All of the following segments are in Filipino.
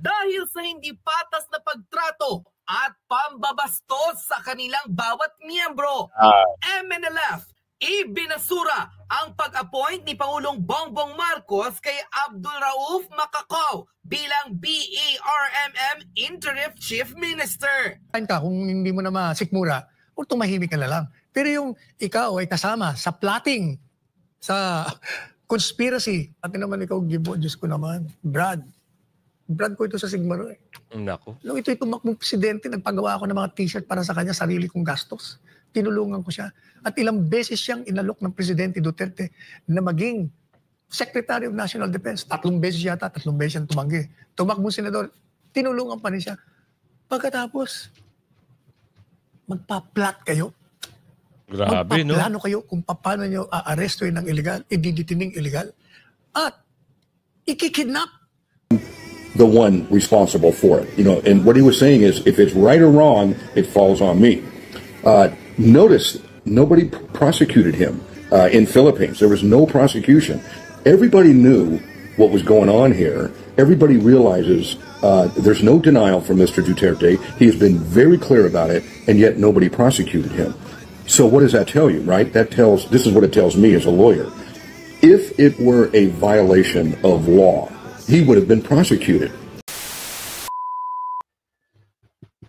dahil sa hindi patas na pagtrato at pambabastos sa kanilang bawat miyembro. MNLF ibinasura ang pag-appoint ni Pangulong Bongbong Marcos kay Abdul Rauf Macacao bilang BERMM Interim Chief Minister. Kung hindi mo na masikmura, o tumahimik ka na lang. Pero yung ikaw ay kasama sa plotting, sa conspiracy, at naman ikaw, Gibo, Diyos ko naman, Brad ko ito sa Sigmaro eh. Nako. Nung ito'y tumakbong presidente, nagpagawa ako ng mga t-shirt para sa kanya, sarili kong gastos. Tinulungan ko siya. At ilang beses siyang inalok ng Presidente Duterte na maging Secretary of National Defense. 3 beses yata, 3 beses siyang tumanggi. Tumakbong senador, tinulungan pa rin siya. Pagkatapos, magpa-plot kayo. Grabe, no? Magpaplano kayo kung paano nyo aarestuin ng illegal, ididitining illegal, at ikikidnap. The one responsible for it, and what he was saying is, if it's right or wrong, it falls on me. Notice nobody prosecuted him in Philippines. There was no prosecution. Everybody knew what was going on here. Everybody realizes there's no denial from Mr. Duterte. He has been very clear about it, and yet nobody prosecuted him. So what does that tell you, right? This is what it tells me as a lawyer. If it were a violation of law, he would have been prosecuted.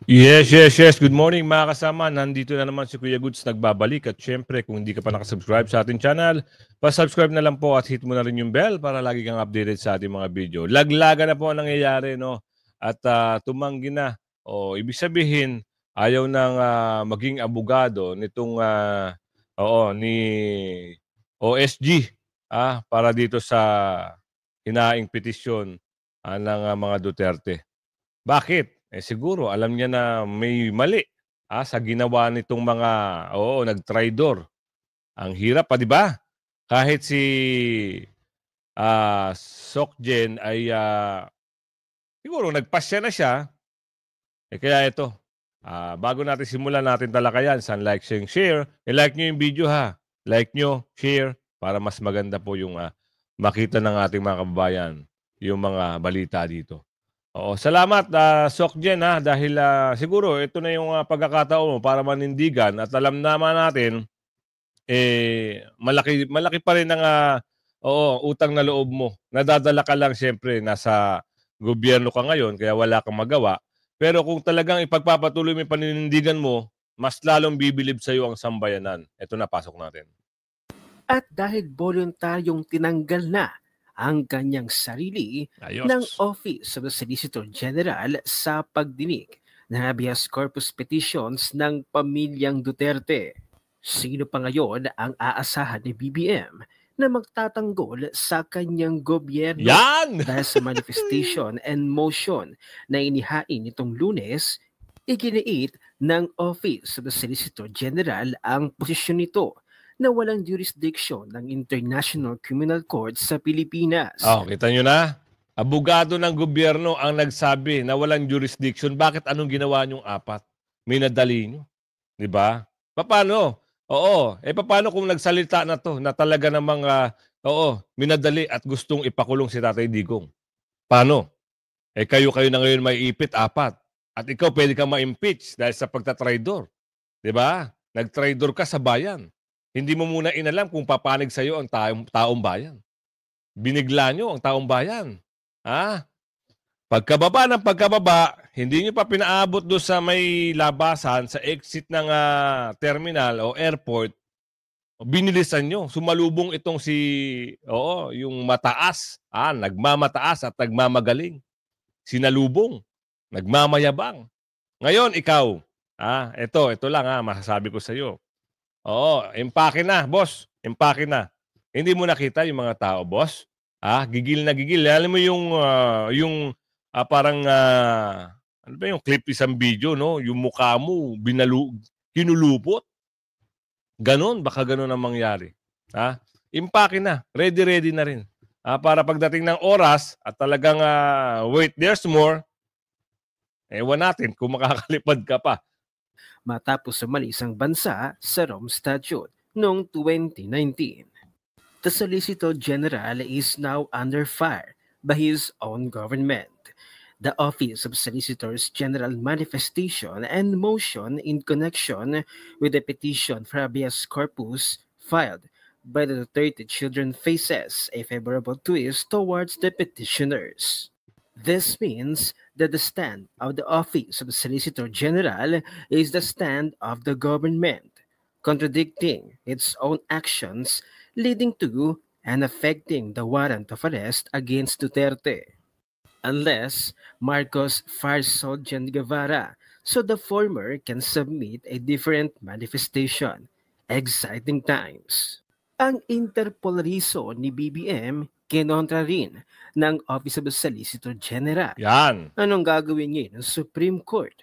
Yes. Good morning mga kasama. Nandito na naman si Kuya Goods nagbabalik. At syempre, kung hindi ka pa nakasubscribe sa ating channel, pa-subscribe na lang po at hit mo na rin yung bell para lagi kang updated sa ating mga video. Laglaga na po ang nangyayari, no? At tumanggi na. Ibig sabihin, ayaw nang maging abogado nitong ni OSG para dito sa hinaing petisyon ng mga Duterte. Bakit? Siguro alam niya na may mali sa ginawa nitong mga nagtraidor. Ang hirap pa, di ba? Kahit si Sokjen ay siguro nagpasya na siya. Kaya ito, bago natin simulan natin talakayan, like, share, like nyo yung video ha. Like nyo, share, para mas maganda po yung makita ng ating mga kababayan yung mga balita dito. Salamat Sokjen dahil siguro ito na yung pagkakataon mo para manindigan at alam naman natin malaki pa rin ang utang na loob mo. Nadadala ka lang siyempre nasa gobyerno ka ngayon kaya wala kang magawa. Pero kung talagang ipagpapatuloy mo yung paninindigan mo, mas lalong bibilib sa iyo ang sambayanan. Ito na, pasok natin. At dahil voluntaryong tinanggal na ang kanyang sarili ng Office of the Solicitor General sa pagdinig ng habeas corpus petitions ng pamilyang Duterte. Sino pa ngayon ang aasahan ni BBM na magtatanggol sa kanyang gobyerno dahil sa manifestation and motion na inihain nitong Lunes, iginiit ng Office of the Solicitor General ang posisyon nito na walang jurisdiction ng International Criminal Court sa Pilipinas. Kita nyo na? Abogado ng gobyerno ang nagsabi na walang jurisdiction. Bakit anong ginawa nyong apat? May nadali nyo. Diba? Paano? Paano kung nagsalita na to na talaga namang minadali at gustong ipakulong si Tatay Digong? Paano? Kayo na ngayon may ipit, apat. At ikaw pwede kang ma-impeach dahil sa pagtatraidor. Diba? Nagtraidor ka sa bayan. Hindi mo muna inalam kung papanig sa iyo ang taong bayan. Binigla nyo ang taong bayan. Pagkababa, hindi nyo pa pinaabot doon sa may labasan, sa exit ng terminal o airport, binilisan nyo. Sumalubong itong yung mataas. Nagmamataas at nagmamagaling. Sinalubong. Nagmamayabang. Ngayon, ikaw. Ito lang masasabi ko sa iyo. Empake na, boss. Empake na. Hindi mo nakita yung mga tao, boss? Gigil na gigil. Alam mo yung parang ano ba yung clip isang video, no? Yung mukha mo kinulupot. Ganon, baka ganon ang mangyari. Empake na. Ready na rin. Para pagdating ng oras at talagang wait, there's more. Ewan natin kung makakalipad ka pa. Matapos umalis ang bansa sa Rome Statute noong 2019. The Solicitor General is now under fire by his own government. The Office of Solicitors General manifestation and motion in connection with the petition for habeas corpus filed by the Duterte children faces a favorable twist towards the petitioners. This means that the stand of the Office of Solicitor General is the stand of the government, contradicting its own actions, leading to and affecting the warrant of arrest against Duterte. Unless Marcos fires Soljan Guevara, so the former can submit a different manifestation. Exciting times. Ang Interpol reason ni BBM kinontra rin ng Office of the Solicitor General. Yan. Anong gagawin niya ng Supreme Court?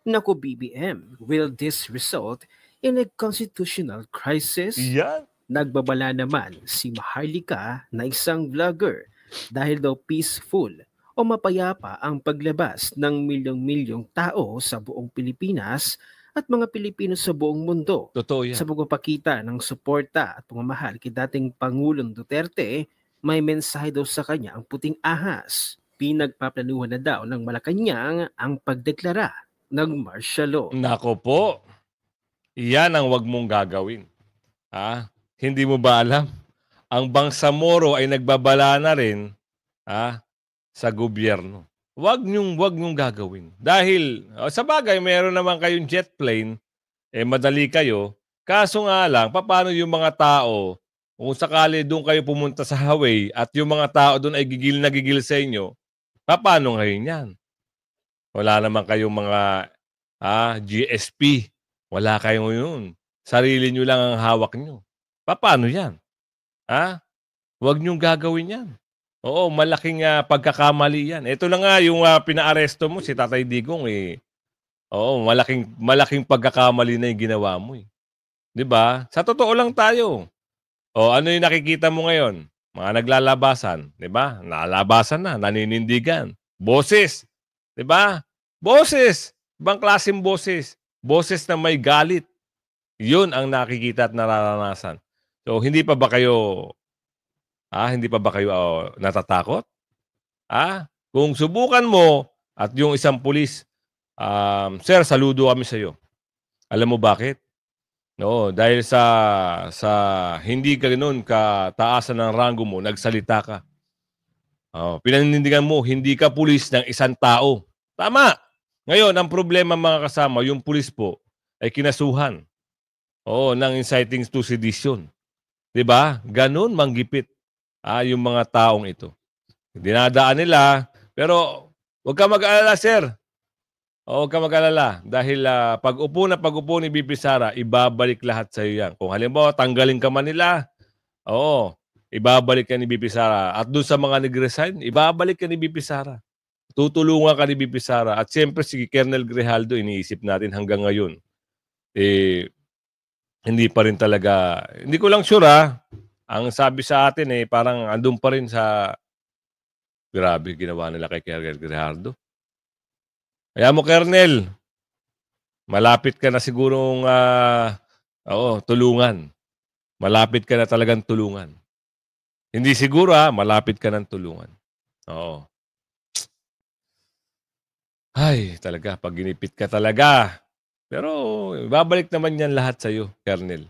Naku BBM, will this result in a constitutional crisis? Yan. Nagbabala naman si Maharlika na isang vlogger dahil daw peaceful o mapayapa ang paglabas ng milyong-milyong tao sa buong Pilipinas at mga Pilipino sa buong mundo. Totoo yan. Sa pagpapakita ng suporta at pagmamahal kay dating Pangulong Duterte, may mensahe daw sa kanya ang puting ahas. Pinagpaplanuhan na daw ng Malacanang ang pagdeklara ng martial law. Nako po, yan ang wag mong gagawin. Hindi mo ba alam? Ang Bangsamoro ay nagbabala na rin sa gobyerno. Wag niyong gagawin. Dahil sa bagay, meron naman kayong jet plane, madali kayo. Kaso nga lang, paano yung mga tao, kung sakali doon kayo pumunta sa Hawaii at yung mga tao doon ay gigil na gigil sa inyo, paano ngayon yan? Wala naman kayong mga GSP. Wala kayong yun. Sarili nyo lang ang hawak nyo. Paano yan? Wag niyong gagawin yan. Oo, malaking pagkakamali yan. Ito na nga yung pinaaresto mo, si Tatay Digong. Oo, malaking pagkakamali na yung ginawa mo. Diba? Sa totoo lang tayo. Ano yung nakikita mo ngayon? Mga naglalabasan. Diba? Nalabasan na, naninindigan. Boses. Diba? Boses. Ibang klaseng boses. Boses na may galit. Yun ang nakikita at nararanasan. So, hindi pa ba kayo natatakot? Kung subukan mo at yung isang pulis, sir, saludo kami sa iyo. Alam mo bakit? No, dahil sa hindi ka ganoon kataasan ng rango mo, nagsalita ka. Pinanindigan mo, hindi ka pulis ng isang tao. Tama. Ngayon, ang problema mga kasama, yung pulis po ay kinasuhan. Ng inciting to sedition. 'Di ba? Ganun manggipit yung mga taong ito. Dinadaan nila, pero huwag ka mag-alala, sir. Huwag ka mag-alala. Dahil pag-upo ni BP Sara, ibabalik lahat sa iyo yan. Kung halimbawa, tanggalin ka man nila, ibabalik ka ni BP Sara. At doon sa mga nag-resign, ibabalik ka ni BP Sara. Tutulungan ka ni BP Sara. At siyempre, si Colonel Grijaldo, iniisip natin hanggang ngayon. Hindi pa rin talaga, hindi ko lang sure ang sabi sa atin parang andun pa rin sa, grabe ginawa nila kay Colonel Grijaldo. Kaya mo, Colonel, malapit ka na sigurong, tulungan. Malapit ka na talagang tulungan. Hindi siguro malapit ka ng tulungan. Oo. Ay, talaga, pag ginipit ka talaga. Pero babalik naman yan lahat sa iyo, Colonel.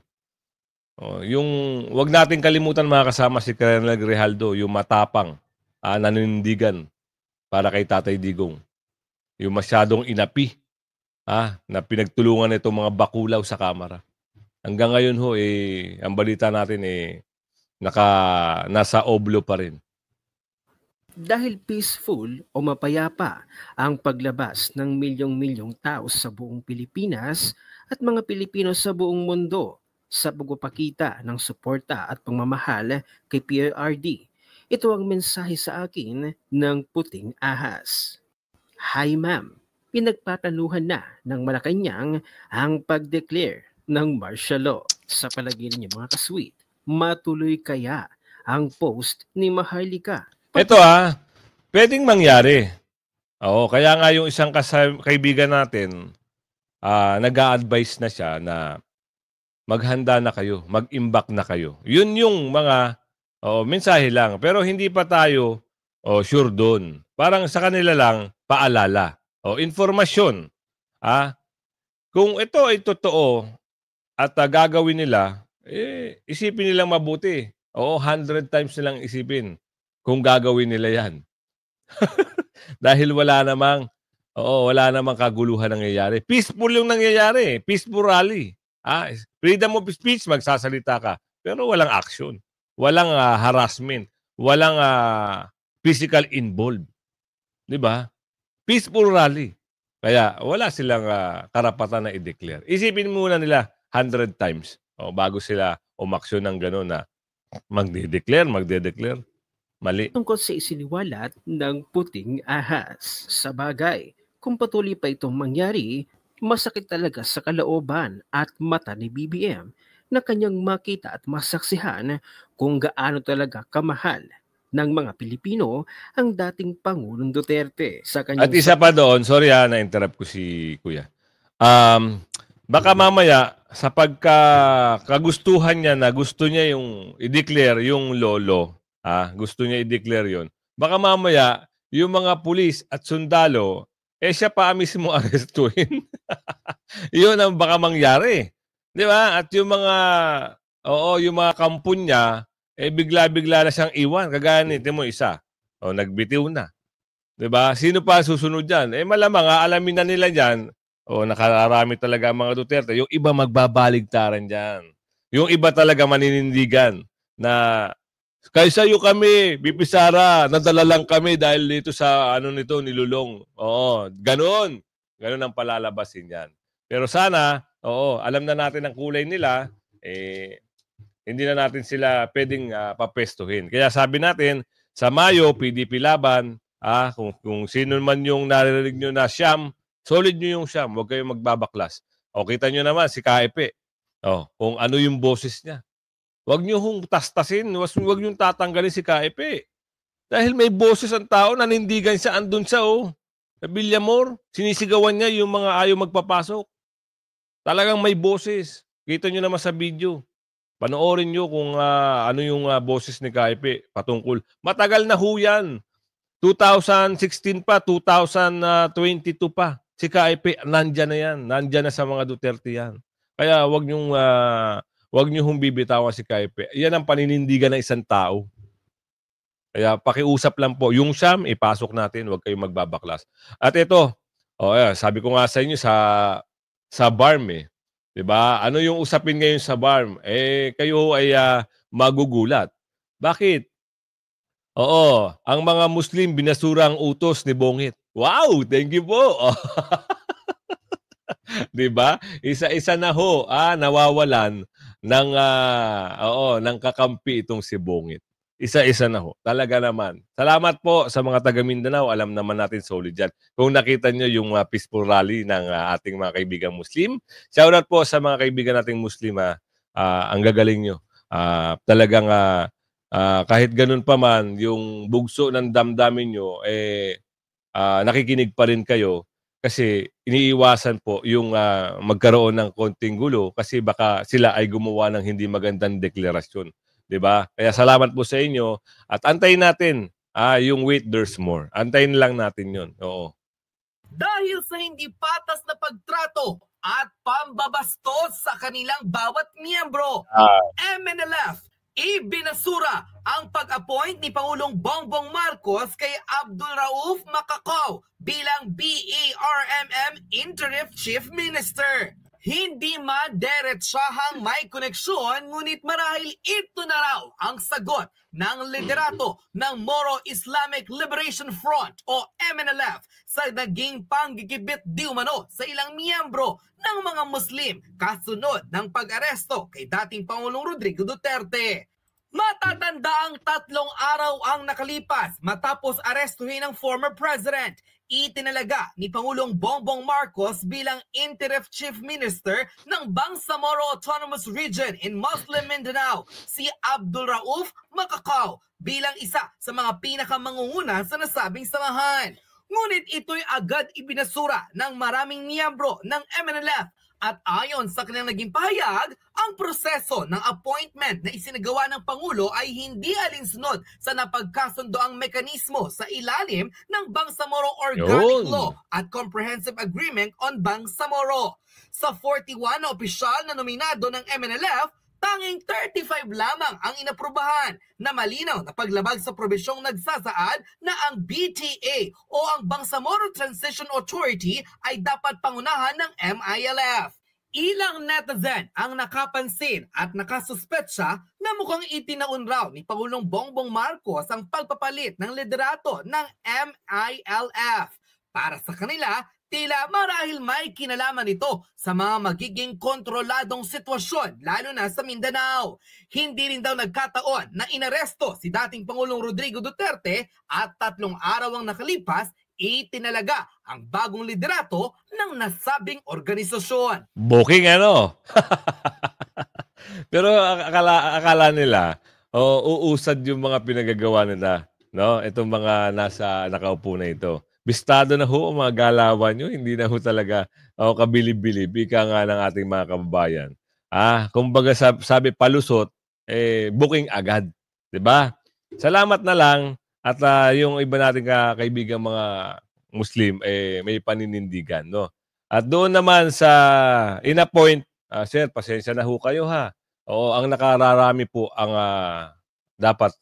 Yung wag nating kalimutan mga kasama si Colonel Grijaldo, yung matapang, nanindigan para kay Tatay Digong. Yung masyadong inapi, na pinagtulungan nitong mga bakulaw sa Kamara. Hanggang ngayon ang balita natin nasa oblo pa rin. Dahil peaceful o mapayapa ang paglabas ng milyong-milyong tao sa buong Pilipinas at mga Pilipino sa buong mundo sa pagpapakita ng suporta at pagmamahal kay PRRD. Ito ang mensahe sa akin ng puting ahas. Hi ma'am, pinagpaplanuhan na ng Malacanang ang pag-declare ng martial law. Sa palagay niyo mga kasweet, matuloy kaya ang post ni Maharlika? Ito pwedeng mangyari. Kaya nga yung isang kaibigan natin, nag-a-advise na siya na maghanda na kayo, mag-imbak na kayo. Yun yung mga mensahe lang. Pero hindi pa tayo sure doon. Parang sa kanila lang, paalala o informasyon. Kung ito ay totoo at gagawin nila, isipin nilang mabuti. Oo, 100 times nilang isipin kung gagawin nila yan. Dahil wala namang kaguluhan nangyayari. Peaceful yung nangyayari. Peaceful rally. Freedom of speech, magsasalita ka. Pero walang action. Walang harassment. Walang physical involved. Di ba? Peaceful rally. Kaya wala silang karapatan na i-declare. Isipin muna nila 100 times bago sila umaksyon ng gano'n na magde-declare. Mali. Tungkol sa isiniwalat ng puting ahas. Sa bagay, kung patuloy pa itong mangyari, masakit talaga sa kalooban at mata ni BBM na kanyang makita at masaksihan kung gaano talaga kamahal ng mga Pilipino ang dating Pangulong Duterte. At isa pa doon, sorry na-interrupt ko si Kuya. Baka mamaya sa pagkagustuhan niya na gusto niya yung i-declare yung lolo, gusto niya i-declare yon. Baka mamaya yung mga pulis at sundalo, siya pa mismo arestuhin. Yun ang baka mangyari. Di ba? At yung mga kampon niya, bigla-bigla na siyang iwan. Kagaya nito mo isa. Nagbitiw na. Diba? Sino pa susunod dyan? Malamang alamin na nila dyan. Nakararami talaga ang mga Duterte. Yung iba magbabaligtaran dyan. Yung iba talaga maninindigan na kaysa yung kami, BP Sara, nadala lang kami dahil dito sa nilulong. Ganon. Ganon ang palalabasin yan. Pero sana, alam na natin ang kulay nila, hindi na natin sila pwedeng papestuhin. Kaya sabi natin, sa Mayo, PDP laban, kung sino man yung narinig nyo na siyam, solid nyo yung siyam, huwag kayong magbabaklas. Kita nyo naman si KP, kung ano yung boses niya. Huwag nyo hong tastasin, huwag nyo tatanggalin si KP. Dahil may boses ang tao, nanindigan siya, andun siya, sa Villamor, sinisigawan niya yung mga ayaw magpapasok. Talagang may boses. Kita nyo naman sa video. Panoorin nyo kung ano yung boses ni KP patungkol. Matagal na ho yan. 2016 pa, 2022 pa. Si KP, nandyan na yan. Nandyan na sa mga Duterte yan. Kaya wag nyo hong bibitawan si KP. Yan ang paninindigan ng isang tao. Kaya pakiusap lang po. Yung siyam, ipasok natin. Huwag kayong magbabaklas. At ito, sabi ko nga sa inyo sa BARM diba? Ano yung usapin ngayon sa BARM? Kayo ay magugulat. Bakit? Ang mga Muslim binasura ang utos ni Bongit. Wow! Thank you po! Diba? Isa-isa na ho, nawawalan ng kakampi itong si Bongit. Isa-isa na ho. Talaga naman. Salamat po sa mga taga Mindanao. Alam naman natin solid yan. Kung nakita nyo yung peaceful rally ng ating mga kaibigan Muslim, shoutout po sa mga kaibigan nating Muslim. Ang gagaling nyo. Talagang kahit ganun pa man, yung bugso ng damdamin nyo, nakikinig pa rin kayo kasi iniiwasan po yung magkaroon ng konting gulo kasi baka sila ay gumawa ng hindi magandang deklarasyon. Diba? Kaya salamat po sa inyo at antayin natin yung wait there's more. Antayin lang natin yun. Oo. Dahil sa hindi patas na pagtrato at pambabastos sa kanilang bawat miyembro, MNLF ibinasura ang pag-appoint ni Pangulong Bongbong Marcos kay Abdul Rauf Macacao bilang BERMM Interim Chief Minister. Hindi man deretsahang may koneksyon, ngunit marahil ito na raw ang sagot ng liderato ng Moro Islamic Liberation Front o MNLF sa naging panggigibit di umano sa ilang miyembro ng mga Muslim kasunod ng pag-aresto kay dating Pangulong Rodrigo Duterte. Matatanda ang 3 araw ang nakalipas matapos arestuhin ng former president. Itinalaga ni Pangulong Bongbong Marcos bilang Interim Chief Minister ng Bangsamoro Autonomous Region in Muslim Mindanao si Abdul Rauf Macacao bilang isa sa mga pinakamangunguna sa nasabing samahan. Ngunit ito'y agad ibinasura ng maraming miyembro ng MNLF At ayon sa kanilang naging pahayag, ang proseso ng appointment na isinagawa ng Pangulo ay hindi alinsunod sa napagkasundoang mekanismo sa ilalim ng Bangsamoro Organic Law at Comprehensive Agreement on Bangsamoro. Sa 41 na opisyal na nominado ng MNLF, tanging 35 lamang ang inaprubahan na malinaw na paglabag sa probisyong nagsasaad na ang BTA o ang Bangsamoro Transition Authority ay dapat pangunahan ng MILF. Ilang netizen ang nakapansin at nakasuspetsya na mukhang itinaon raw ni Pangulong Bongbong Marcos ang pagpapalit ng liderato ng MILF. Para sa kanila, tila marahil may kinalaman ito sa mga magiging kontroladong sitwasyon, lalo na sa Mindanao. Hindi rin daw nagkataon na inaresto si dating Pangulong Rodrigo Duterte at 3 araw ang nakalipas, itinalaga ang bagong liderato ng nasabing organisasyon. Booking ano? Pero akala nila, uusad yung mga pinagagawa nila. No? Itong mga nasa nakaupo na ito. Bistado na ho ang mga galawan nyo, hindi na ho talaga kabilib-bilib. Ika nga ng ating mga kababayan. Kumbaga sabi palusot, booking agad. Diba? Salamat na lang at yung iba nating kaibigan mga Muslim, may paninindigan. No? At doon naman sa in-appoint, sir, pasensya na ho kayo ha. Oo, ang nakararami po ang dapat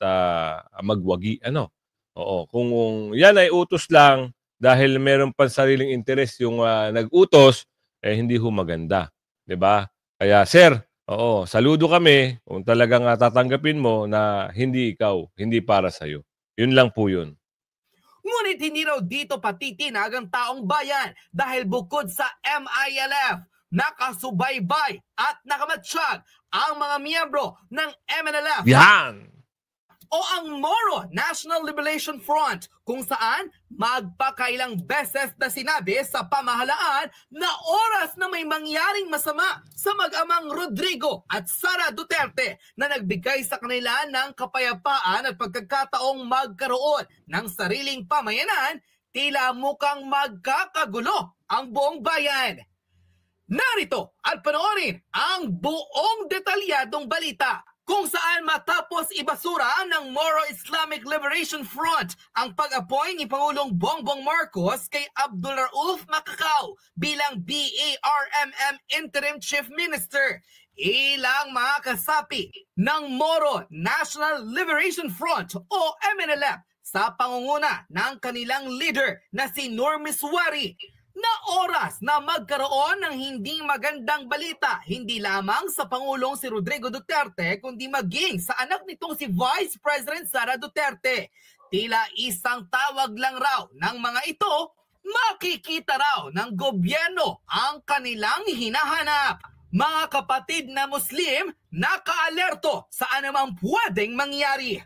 magwagi. Ano? Oo, kung yan ay utos lang dahil meron pa sariling interes yung nag-utos, hindi ho maganda. 'Di ba? Kaya sir, saludo kami kung talagang tatanggapin mo na hindi ikaw, hindi para sa iyo. Yun lang po yun. Ngunit hindi raw dito patitinag ang taong bayan dahil bukod sa MILF, nakasubaybay at nakamatsyag ang mga miyembro ng MNLF. Yan! O ang Moro National Liberation Front, kung saan magpakailang beses na sinabi sa pamahalaan na oras na may mangyaring masama sa mag-amang Rodrigo at Sara Duterte na nagbigay sa kanila ng kapayapaan at pagkakataong magkaroon ng sariling pamayanan, tila mukhang magkakagulo ang buong bayan. Narito at panoorin ang buong detalyadong balita kung saan matapos ibasura ng Moro Islamic Liberation Front ang pag-appoint ni Pangulong Bongbong Marcos kay Abdul Rauf Macacao bilang BARMM Interim Chief Minister. Ilang mga kasapi ng Moro National Liberation Front o MNLF sa pangunguna ng kanilang leader na si Normy Suari na oras na magkaroon ng hindi magandang balita, hindi lamang sa Pangulong si Rodrigo Duterte, kundi maging sa anak nitong si Vice President Sara Duterte. Tila isang tawag lang raw ng mga ito, makikita raw ng gobyerno ang kanilang hinahanap. Mga kapatid na Muslim, nakaalerto sa anumang pwedeng mangyari.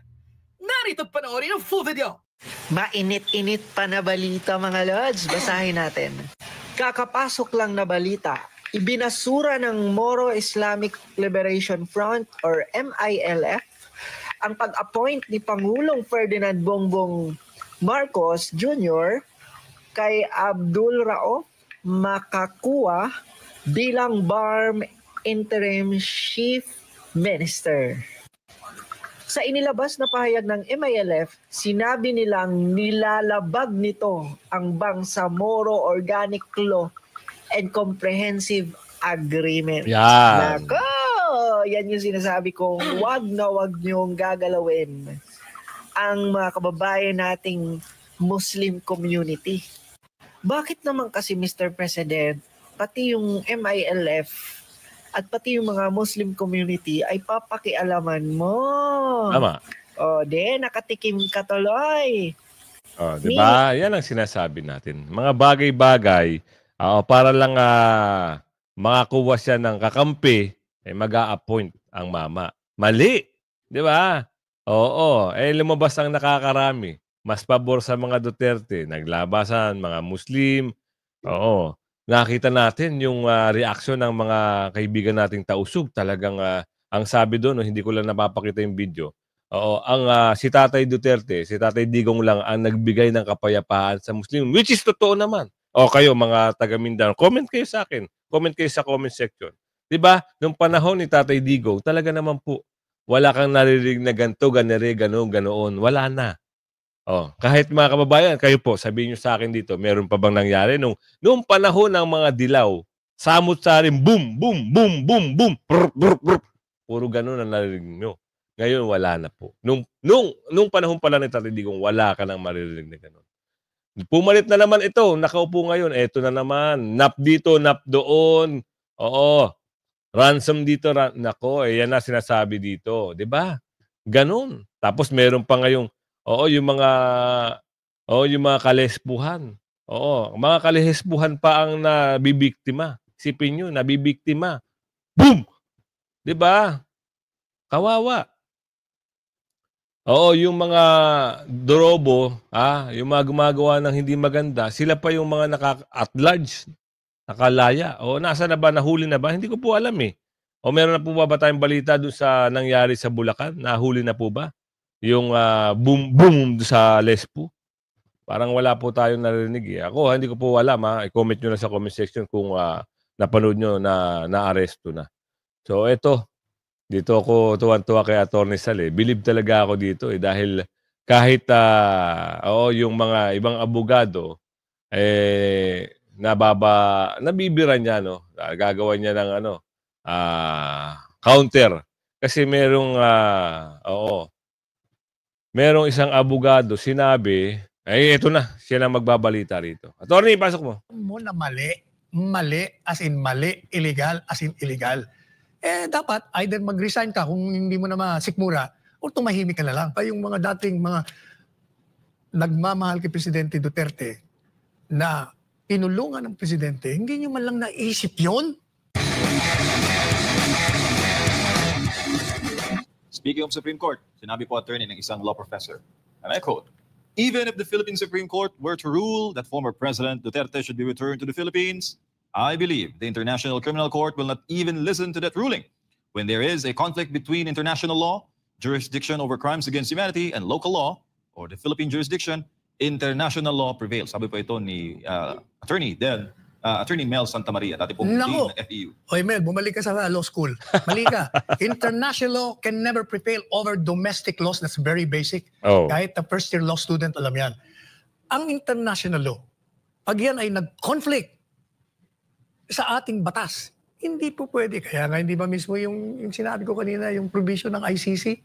Narito panoorin ang full video. Mainit-init pa na balita mga lods, basahin natin. Kakapasok lang na balita, ibinasura ng Moro Islamic Liberation Front or MILF ang pag-appoint ni Pangulong Ferdinand Bongbong Marcos Jr. kay Abdul Rauf Macacao bilang BARM Interim Chief Minister. Sa inilabas na pahayag ng MILF, sinabi nilang nilalabag nito ang Bangsamoro Organic Law and Comprehensive Agreement. Yan! Nako! Yan yung sinasabi kong wag na wag niyong gagalawin ang mga kababayan nating Muslim community. Bakit naman kasi Mr. President, pati yung MILF at pati yung mga Muslim community ay papakialaman mo? Tama. Nakatikim ka tuloy. Diba? Yan ang sinasabi natin. Mga bagay-bagay, para lang makakuha siya ng kakampi, mag-a-appoint ang mama. Mali! Di ba? Oo. Lumabas ang nakakarami. Mas pabor sa mga Duterte. Naglabasan, mga Muslim. Oo. Nakita natin yung reaksyon ng mga kaibigan nating tausug. Talagang ang sabi doon, hindi ko lang napapakita yung video. Oo, si Tatay Duterte, si Tatay Digong lang ang nagbigay ng kapayapaan sa Muslim, which is totoo naman. O kayo mga taga Mindanao, comment kayo sa akin. Comment kayo sa comment section. 'Di ba? Nung panahon ni Tatay Digong, talaga naman po, wala kang naririnig na ganito, ganere, ganoon. Wala na. Oh, kahit mga kababayan, kayo po, sabihin niyo sa akin dito, meron pa bang nangyari nung panahon ng mga dilaw, samut-saring boom, boom, boom, boom, boom, brr, brr, brr. Puro gano'n ang naririnig nyo. Ngayon, wala na po. Nung panahon pala ni Tatay Digong, wala ka nang maririnig na gano'n. Pumalit na naman ito, nakaupo ngayon, eto na naman, nap dito, nap doon. Oo, ransom dito, nako, yan na sinasabi dito. 'Di ba? Ganon. Tapos meron pa ngayong, yung mga kalespuhan. Mga kalespuhan pa ang nabibiktima. Isipin nyo, nabibiktima. Boom! 'Di ba? Kawawa. Yung mga dorobo, yung mga gumagawa ng hindi maganda, sila pa yung mga at large, nakalaya. Nasa na ba, nahuli na ba? Hindi ko po alam eh. Meron na po ba tayong balita doon sa nangyari sa Bulacan? Nahuli na po ba? Yung boom boom sa Lespo? Parang wala po tayong narinig eh. Ako, hindi ko po alam I-comment nyo na sa comment section kung napanood nyo na naaresto na. So, eto. Dito ako tuwan-tuwa kay Atty. Sal. Believe talaga ako dito dahil kahit yung mga ibang abogado nabibira niya gagawa niya ng counter kasi merong isang abogado sinabi ito na siya na magbabalita rito. Attorney, pasok mo. Na mali as in mali, illegal as in illegal. Dapat either mag-resign ka kung hindi mo na masikmura o tumahimik ka na lang. Yung mga dating mga nagmamahal kay Presidente Duterte na pinulungan ng Presidente, hindi nyo man lang naisip yun? Speaking of Supreme Court, sinabi po attorney ng isang law professor, and I quote, "Even if the Philippine Supreme Court were to rule that former President Duterte should be returned to the Philippines, I believe the International Criminal Court will not even listen to that ruling. When there is a conflict between international law, jurisdiction over crimes against humanity, and local law, or the Philippine jurisdiction, international law prevails." Sabi po ito ni Attorney Mel Santamaria, dati pong dean ng FEU. Oy Mel, bumalik ka sa law school. Mali ka. International law can never prevail over domestic laws. That's very basic. Kahit the first year law student alam yan. Ang international law, pag yan ay nag-conflict sa ating batas, hindi po pwede. Kaya nga hindi ba mismo yung sinabi ko kanina, yung provision ng ICC?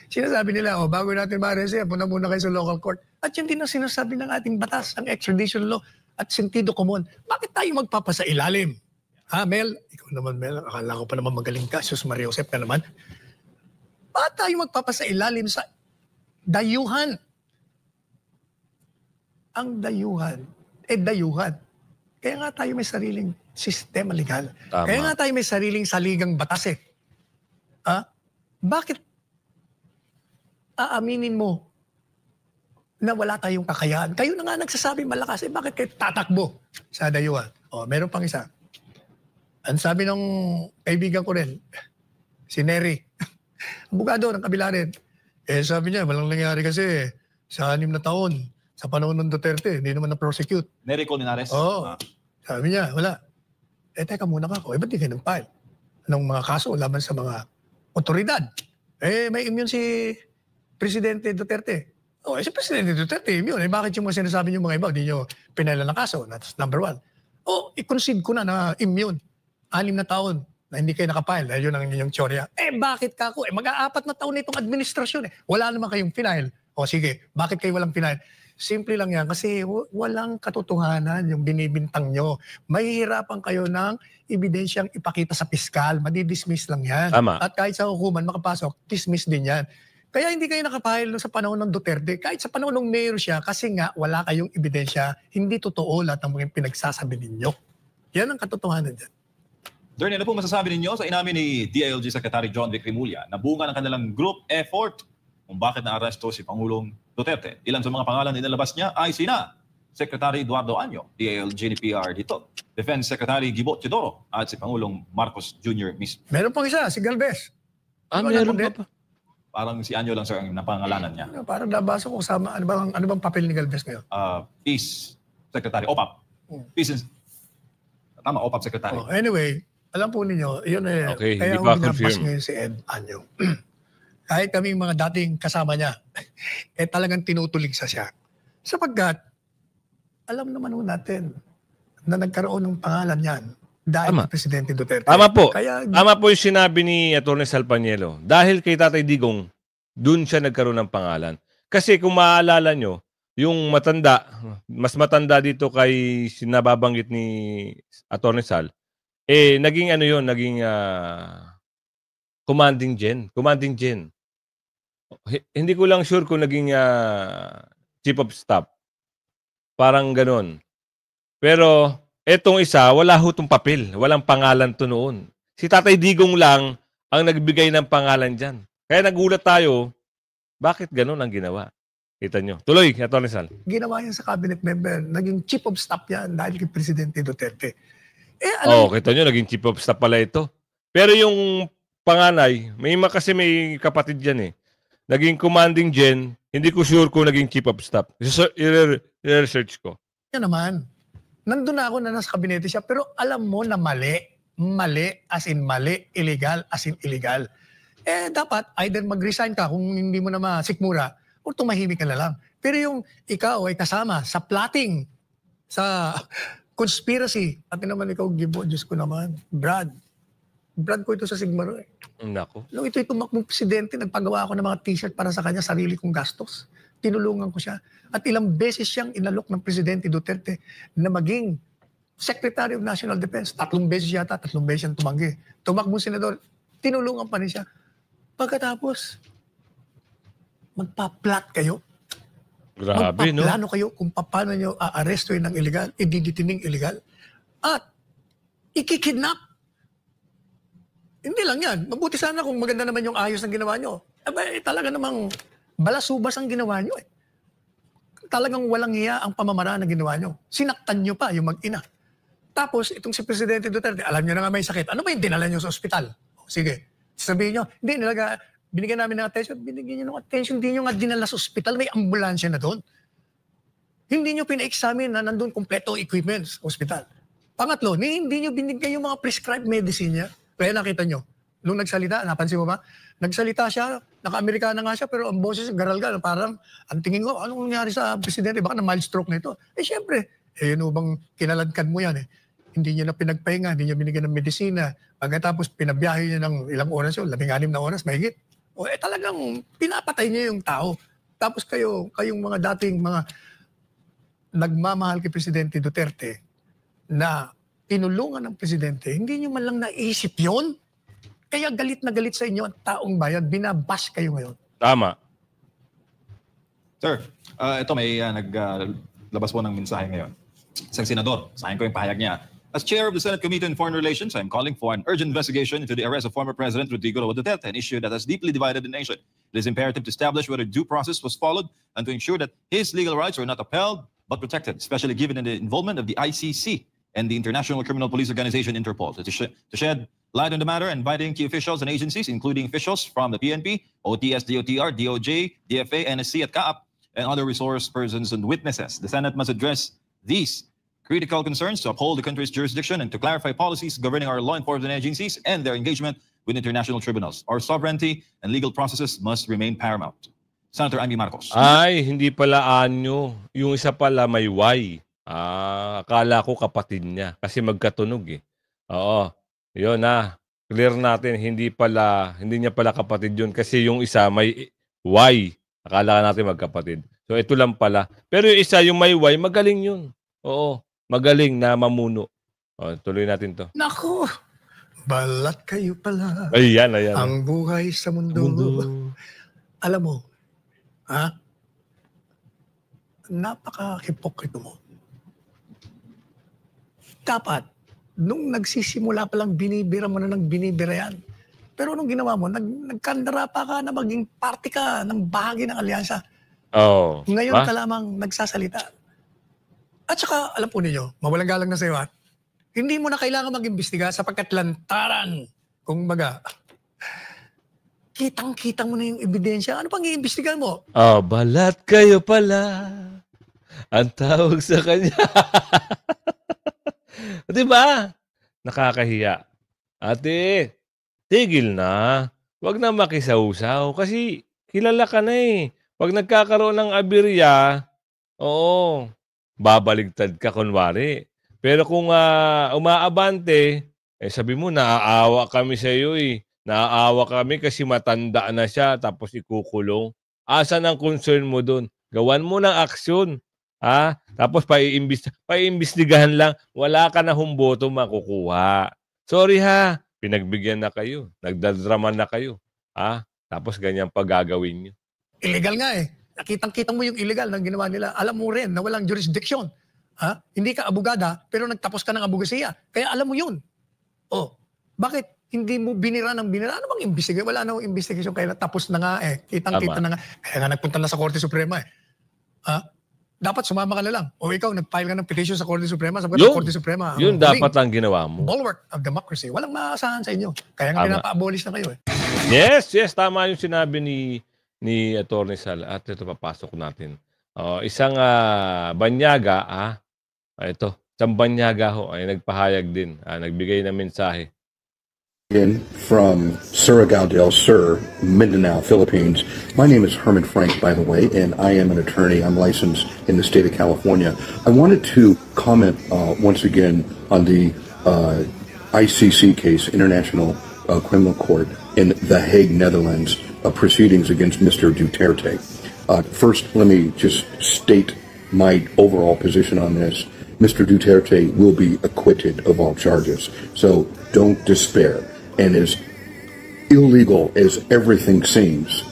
Sinasabi nila, bago natin ma-arrest, punta muna kayo sa local court. At yun din ang sinasabi ng ating batas, ang extradition law at sentido komon. Bakit tayo magpapasa ilalim? Mel? Ikaw naman, Mel. Akala ko pa naman magaling ka. Sus Maria Josep ka naman. Bakit tayo magpapasa ilalim sa dayuhan? Ang dayuhan, dayuhan. Kaya nga tayo may sariling sistema legal. Tama. Kaya nga tayo may sariling saligang batas Bakit aaminin mo na wala tayong kakayahan? Kayo na nga nagsasabi malakas, bakit kayo tatakbo sa dayuhan? Meron pang isa. Ang sabi ng kaibigan ko rin, si Nery, abogado ng kabila rin. Sabi niya, walang nangyari kasi sa 6 na taon, sa panahon ng Duterte, hindi naman na-prosecute. Nery Colmenares? Sabi niya, wala. Teka muna ka ako. Ba't di kayo nag-file? Anong mga kaso laban sa mga otoridad? May immune si Presidente Duterte. Si Presidente Duterte, immune. Bakit yung mga sinasabi niyo mga iba, hindi nyo pinala ng kaso? That's number 1. I-concede ko na immune. 6 na taon na hindi kayo nakapile. Yun ang inyong teorya. Bakit ka ako? Mag-4 na taon na itong administrasyon. Wala naman kayong final. Sige, bakit kayo walang final? Simple lang yan kasi walang katotohanan yung binibintang nyo. Mahihirapan kayo ng ebidensyang ipakita sa piskal. Madidismiss lang yan. Tama. At kahit sa hukuman makapasok, dismiss din yan. Kaya hindi kayo nakapahil sa panahon ng Duterte. Kahit sa panahon ng mayor siya, kasi nga wala kayong ebidensya, hindi totoo lahat ng mga pinagsasabi ninyo. Yan ang katotohanan dyan. Dorne, ano po masasabi ninyo sa inamin ni DILG Secretary John Vic Rimulya na bunga ng kanilang group effort kung bakit na-aresto si Pangulong Duterte? Ilan sa mga pangalan na inilabas niya ay sina Secretary Eduardo Anyo, DILG ni PR dito, Defense Secretary Gibo Teodoro, at si Pangulong Marcos Jr. mismo. Meron pang isa, si Galvez. Meron pa. Parang si Anyo lang sir ang napangalanan niya. Parang nabasa ko sama, ano bang papel ni Galvez ngayon? Peace Secretary, OPAP. Peace and Tama, OPAP Secretary. Oh, anyway, alam po ninyo, yun eh, Okay, kaya hindi ako pa binabas confirm. ngayon si Ed Anyo. Kahit kaming mga dating kasama niya, talagang tinutulig siya. Sapagkat, alam naman ho natin na nagkaroon ng pangalan yan dahil Tama. kay Presidente Duterte. Tama po. Kaya, Tama po yung sinabi ni Atty. Salpanielo. Dahil kay Tatay Digong, dun siya nagkaroon ng pangalan. Kasi kung maaalala nyo, yung matanda, mas matanda dito kay sinababanggit ni Atty. Sal, naging ano yun, naging commanding gen. Hindi ko lang sure kung naging chief of staff. Parang ganon. Pero etong isa, wala ho itong papel. Walang pangalan to noon. Si Tatay Digong lang ang nagbigay ng pangalan dyan. Kaya nagulat tayo, bakit ganon ang ginawa? Kita nyo. Tuloy, Atty. Sal. ginawa yan sa cabinet member, naging chief of staff yan dahil kay Presidente Duterte. Kita nyo, naging chief of staff pala ito. Pero yung panganay, kasi may kapatid dyan eh. Naging commanding gen, hindi ko sure kung naging chief of staff. I-research ko. Yan naman. Nandun na ako na nasa kabinete siya, pero alam mo na mali. Mali, as in mali. Illegal, as in illegal. Dapat either mag-resign ka kung hindi mo na masikmura o tumahimik ka na lang. Pero yung ikaw ay kasama sa plotting, sa conspiracy, at naman ikaw, Gibo, Diyos ko naman, Brad ko ito sa Sigmaro eh. Nako. Nung ito'y tumakbong presidente, nagpagawa ako ng mga t-shirt para sa kanya, sarili kong gastos. Tinulungan ko siya. At ilang beses siyang inalok ng Presidente Duterte na maging Secretary of National Defense. 3 beses yata, 3 beses siyang tumanggi. Tumakbong senador, tinulungan pa rin siya. Pagkatapos, magpa-plot kayo. Grabe, no? Magpaplano kayo kung paano nyo aarestuin ng illegal, ididitining illegal, at ikikidnap. Hindi lang yan. Mabuti sana kung maganda naman yung ayos ng ginawa nyo. Talaga namang balasubas ang ginawa nyo eh. Talagang walang hiya ang pamamaraan na ginawa nyo. Sinaktan nyo pa yung mag-ina. Tapos, itong si Presidente Duterte, alam nyo na nga may sakit. Ano ba yung dinala nyo sa ospital? Sige, sabihin nyo, hindi, binigyan namin ng attention, binigyan nyo ng attention, hindi nyo nga dinala sa ospital, may ambulansya na doon. Hindi nyo pina-examine na nandun kompleto equipment sa ospital. Pangatlo, hindi nyo binigay yung mga prescribed medicine niya. Kaya nakita nyo, nung nagsalita, napansin mo ba? Nagsalita siya, naka-Amerikana nga siya, pero ang boses, garalgal, parang, ang tingin ko, anong nangyari sa presidente? Baka na mild stroke na ito. Siyempre, yun bang kinaladkad mo yan eh. Hindi niya na pinagpahinga, hindi niya binigyan ng medisina. Pagkatapos, pinabiyahe niya ng ilang oras yun, 16 na oras, mahigit. Talagang pinapatay niya yung tao. Tapos kayong mga dating mga nagmamahal kay Presidente Duterte na tinulungan ng Presidente, hindi nyo man lang naisip yun. Kaya galit na galit sa inyo ang taong bayan, binabash kayo ngayon. Tama. Sir, ito may naglabas po ng mensahe ngayon. Isang senador, sahin ko yung pahayag niya. As chair of the Senate Committee on Foreign Relations, I'm calling for an urgent investigation into the arrest of former President Rodrigo Roa Duterte, an issue that has deeply divided the nation. It is imperative to establish whether due process was followed and to ensure that his legal rights are not upheld but protected, especially given the involvement of the ICC and the International Criminal Police Organization, Interpol. To shed light on the matter, inviting key officials and agencies, including officials from the PNP, OTS, DOTR, DOJ, DFA, NSC at CAAP, and other resource persons and witnesses. The Senate must address these critical concerns to uphold the country's jurisdiction and to clarify policies governing our law enforcement agencies and their engagement with international tribunals. Our sovereignty and legal processes must remain paramount. Senator Amy Marcos. Ay, hindi pala anyo. Yung isa pala may Y. Akala ko kapatid niya kasi magkatunog eh. Oo. Yun na. Clear natin, hindi niya pala kapatid yun kasi yung isa may Y. Akala natin magkapatid. So ito lang pala. Pero yung isa, yung may Y, magaling yun. Oo. Magaling na mamuno. Tuloy natin to. Naku! Balat kayo pala. Ayan. Ang buhay sa mundo. Alam mo, napaka-hipokrito mo. Dapat, nung nagsisimula pa lang, binibira mo na ng binibira yan. Pero nung ginawa mo, nagkandara pa ka na maging party ka ng bahagi ng alyansa. Oh. Ngayon ka lamang nagsasalita. At saka, alam po ninyo, mawalang galang na sa'yo hindi mo na kailangan mag-imbestiga sapagkat lantaran. Kung baga, kitang-kita mo na yung ebidensya. Ano pang i-imbestigahan mo? Balat kayo pala. Ang tawag sa kanya. Di di ba? Nakakahiya. Ate, tigil na. Huwag na makisawsaw kasi kilala ka na eh. Pag nagkakaroon ng aberya, oo, babaligtad ka kunwari. Pero kung umaabante, sabi mo, naaawa kami sa iyo eh. Naaawa kami kasi matanda na siya tapos ikukulong. Asan ang concern mo doon? Gawan mo ng aksyon. Ha? Tapos paiimbestigahan lang. Wala ka na humboto makukuha. Sorry ha. Pinagbigyan na kayo. Nagdadrama na kayo. Ha? Tapos ganyan pa gagawin nyo. Illegal nga eh. Nakitang-kita mo yung illegal na ginawa nila. Alam mo rin na walang jurisdiction. Ha? Hindi ka abogada, pero nagtapos ka ng abogasiya. Kaya alam mo yun. Oh, bakit hindi mo binira ng binira? Ano bang investigation? Wala namang investigation. Kaya tapos na nga eh. Kitang-kita na nga. Kaya nga nagpunta na sa Korte Suprema eh. Ha? Dapat sumama ka na lang. O ikaw, nag-file ka ng petition sa Korte Suprema. Sabi ka sa Korte Suprema. Yun dapat ang ginawa mo. Bulwark of democracy. Walang maasahan sa inyo. Kaya nga pinapa-abolish na kayo eh. Yes, tama yung sinabi ni Atty. Sal. At ito papasok natin. Isang banyaga, isang banyaga ho ay nagpahayag din, nagbigay ng mensahe. From Surigao del Sur, Mindanao, Philippines. My name is Herman Frank, by the way, and I am an attorney. I'm licensed in the state of California. I wanted to comment once again on the ICC case, International Criminal Court in The Hague, Netherlands, proceedings against Mr. Duterte. First, let me just state my overall position on this. Mr. Duterte will be acquitted of all charges, so don't despair. And as illegal as everything seems,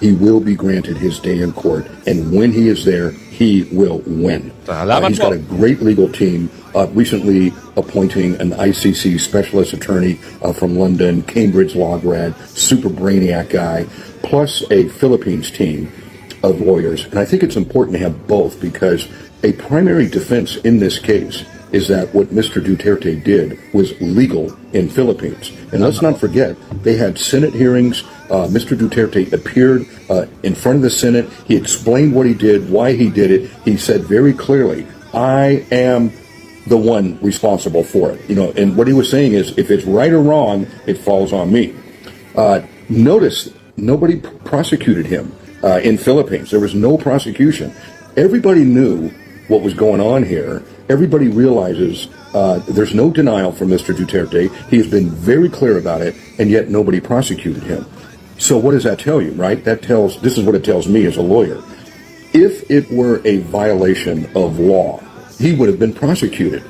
he will be granted his day in court. And when he is there, he will win. He's got a great legal team, recently appointing an ICC specialist attorney from London, Cambridge law grad, super brainiac guy, plus a Philippines team of lawyers. And I think it's important to have both because a primary defense in this case is that what Mr. Duterte did was legal in Philippines. And let's not forget, they had Senate hearings. Mr. Duterte appeared in front of the Senate. He explained what he did, why he did it. He said very clearly, I am the one responsible for it. And what he was saying is, if it's right or wrong, it falls on me. Notice, nobody prosecuted him in Philippines. There was no prosecution. Everybody knew what was going on here. Everybody realizes there's no denial from Mr. Duterte. He has been very clear about it, and yet nobody prosecuted him. So what does that tell you, right? This is what it tells me as a lawyer. If it were a violation of law, he would have been prosecuted.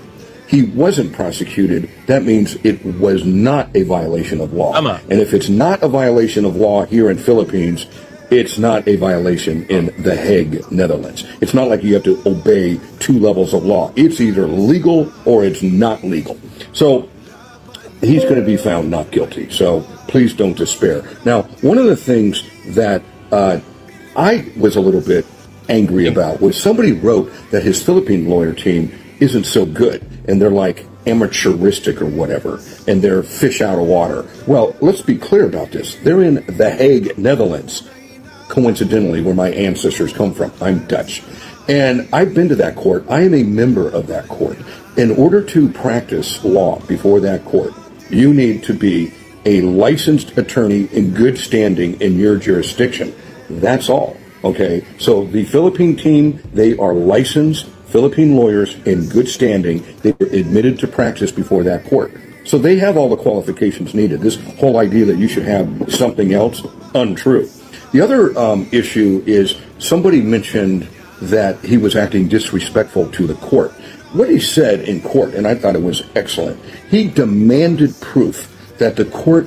He wasn't prosecuted. That means it was not a violation of law. And if it's not a violation of law here in Philippines, it's not a violation in The Hague, Netherlands. It's not like you have to obey two levels of law. It's either legal or it's not legal. So he's going to be found not guilty. So please don't despair. Now, one of the things that I was a little bit angry about was somebody wrote that his Philippine lawyer team isn't so good, and they're like amateuristic or whatever, and they're fish out of water. Well, let's be clear about this. They're in The Hague, Netherlands. Coincidentally, where my ancestors come from. I'm Dutch. And I've been to that court. I am a member of that court. In order to practice law before that court, you need to be a licensed attorney in good standing in your jurisdiction. That's all. Okay? So the Philippine team, they are licensed Philippine lawyers in good standing. They were admitted to practice before that court. So they have all the qualifications needed. This whole idea that you should have something else, untrue. The other issue is somebody mentioned that he was acting disrespectful to the court. What he said in court, and I thought it was excellent, he demanded proof that the court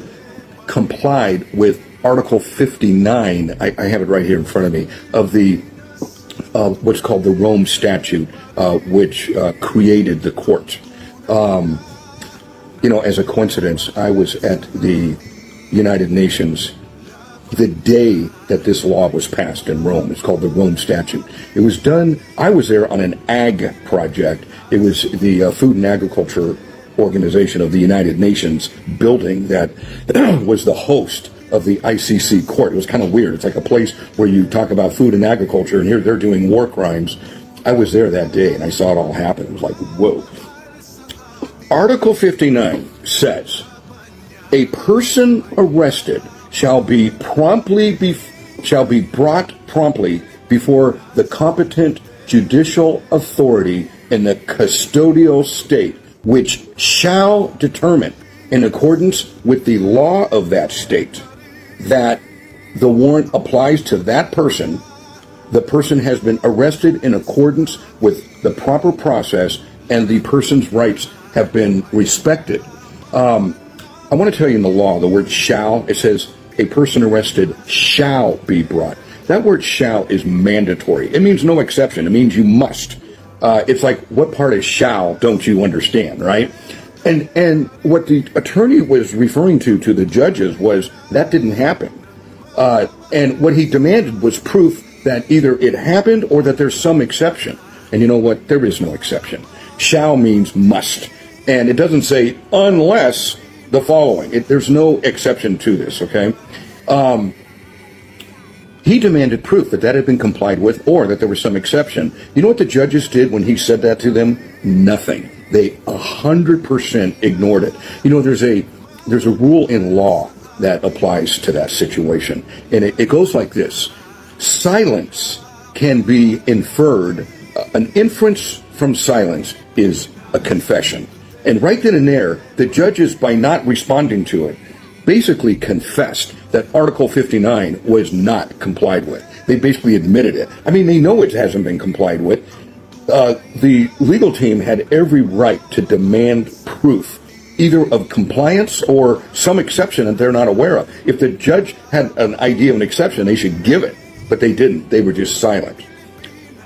complied with Article 59, I have it right here in front of me, of the what's called the Rome Statute, which created the court. As a coincidence, I was at the United Nations the day that this law was passed in Rome. It's called the Rome Statute. It was done, I was there on an ag project. It was the Food and Agriculture Organization of the United Nations building that was the host of the ICC court. It was kind of weird. It's like a place where you talk about food and agriculture, and here they're doing war crimes. I was there that day, and I saw it all happen. It was like, whoa. Article 59 says, a person arrested shall be brought promptly before the competent judicial authority in the custodial state, which shall determine, in accordance with the law of that state, that the warrant applies to that person. The person has been arrested in accordance with the proper process, and the person's rights have been respected. I want to tell you in the law, the word shall, it says a person arrested shall be brought. That word shall is mandatory. It means no exception. It means you must. It's like, what part of shall don't you understand, right? And what the attorney was referring to the judges was that didn't happen. And what he demanded was proof that either it happened or that there's some exception. And you know what? There is no exception. Shall means must. And it doesn't say unless the following. There's no exception to this, okay? He demanded proof that that had been complied with or that there was some exception. You know what the judges did when he said that to them? Nothing. They 100% ignored it. You know, there's a rule in law that applies to that situation. And it goes like this. Silence can be inferred. An inference from silence is a confession. And right then and there, the judges, by not responding to it, basically confessed that Article 59 was not complied with. They basically admitted it. I mean, they know it hasn't been complied with. The legal team had every right to demand proof, either of compliance or some exception that they're not aware of. If the judge had an idea of an exception, they should give it. But they didn't. They were just silent.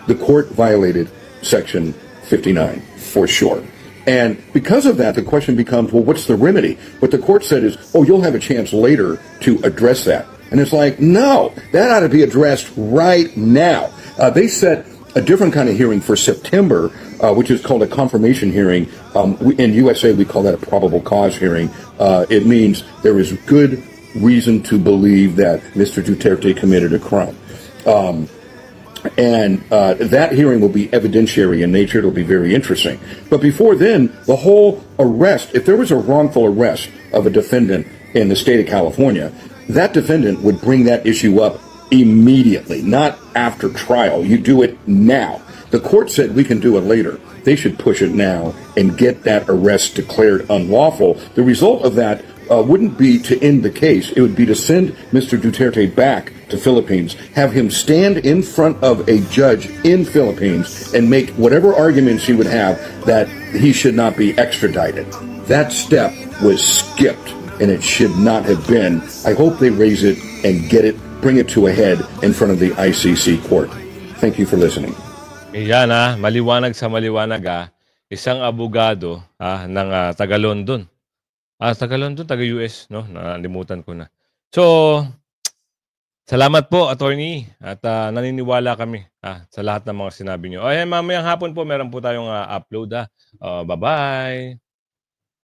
The court violated Section 59 for sure. And because of that, the question becomes, well, what's the remedy? What the court said is, oh, you'll have a chance later to address that. And it's like, no, that ought to be addressed right now. They set a different kind of hearing for September, which is called a confirmation hearing. In USA, we call that a probable cause hearing. It means there is good reason to believe that Mr. Duterte committed a crime. And that hearing will be evidentiary in nature. It'll be very interesting. But before then, the whole arrest, if there was a wrongful arrest of a defendant in the state of California, that defendant would bring that issue up immediately, not after trial. You do it now. The court said we can do it later. They should push it now and get that arrest declared unlawful. The result of that wouldn't be to end the case. It would be to send Mr. Duterte back to Philippines, have him stand in front of a judge in Philippines and make whatever arguments he would have that he should not be extradited. That step was skipped, and it should not have been. I hope they raise it and get it, bring it to a head in front of the ICC court. Thank you for listening. Yan maliwanag sa maliwanag isang abogado ng taga London. Taga London, taga US, no? Nalimutan ko na. So, salamat po, attorney. At naniniwala kami sa lahat ng mga sinabi nyo. Mamayang hapon po, meron po tayong upload. Bye-bye.